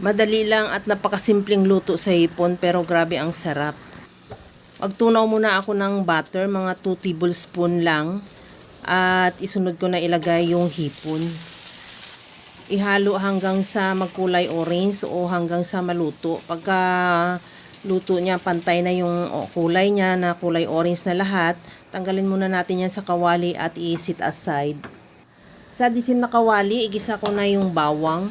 Madali lang at napakasimpleng luto sa hipon pero grabe ang sarap. Magtunaw muna ako ng butter, mga 2 tablespoon lang. At isunod ko na ilagay yung hipon. Ihalo hanggang sa magkulay orange o hanggang sa maluto. Pagka luto niya, pantay na yung kulay niya na kulay orange na lahat, tanggalin muna natin yan sa kawali at i-set aside. Sa disim na kawali, igisa ko na yung bawang.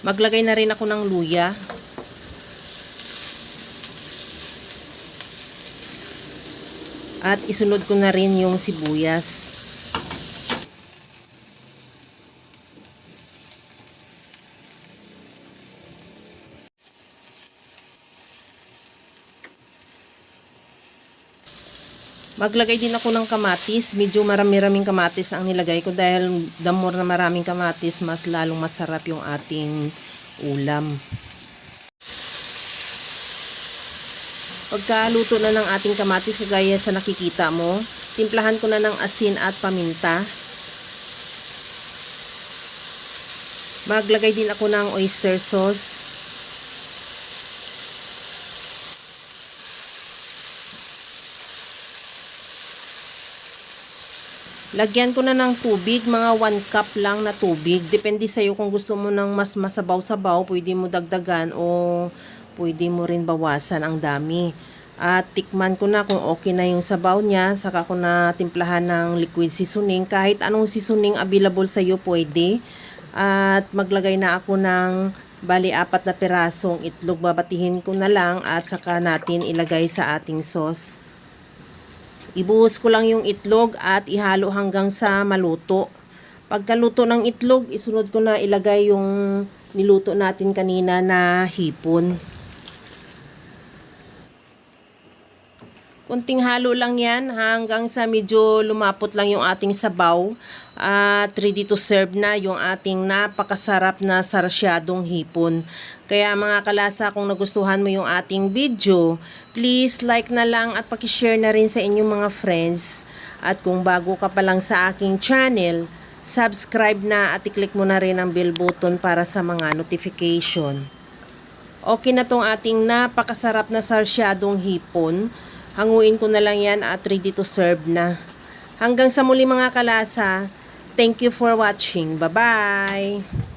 Maglagay na rin ako ng luya. At isunod ko na rin yung sibuyas. Maglagay din ako ng kamatis. Medyo marami-raming kamatis ang nilagay ko dahil the more na maraming kamatis, mas lalong masarap yung ating ulam. Pagkaluto na ng ating kamatis, kagaya sa nakikita mo, timplahan ko na ng asin at paminta. Maglagay din ako ng oyster sauce. Lagyan ko na ng tubig, mga 1 cup lang na tubig. Depende sa'yo kung gusto mo ng mas masabaw-sabaw, pwede mo dagdagan o pwede mo rin bawasan ang dami. At tikman ko na kung okay na yung sabaw niya, saka ko na timplahan ng liquid seasoning. Kahit anong seasoning available sa'yo pwede. At maglagay na ako ng bali 4 na pirasong itlog. Babatihin ko na lang at saka natin ilagay sa ating sauce. Ibuhos ko lang yung itlog at ihalo hanggang sa maluto. Pagkaluto ng itlog, isunod ko na ilagay yung niluto natin kanina na hipon. Kunting halo lang yan hanggang sa medyo lumapot lang yung ating sabaw. At ready to serve na yung ating napakasarap na sarsyadong hipon. Kaya mga kalasa, kung nagustuhan mo yung ating video, please like na lang at pakishare na rin sa inyong mga friends. At kung bago ka pa lang sa aking channel, subscribe na at i-click mo na rin ang bell button para sa mga notification. Okay na tong ating napakasarap na sarsyadong hipon. Hanguin ko na lang yan at ready to serve na. Hanggang sa muli mga kalasa, thank you for watching. Bye-bye!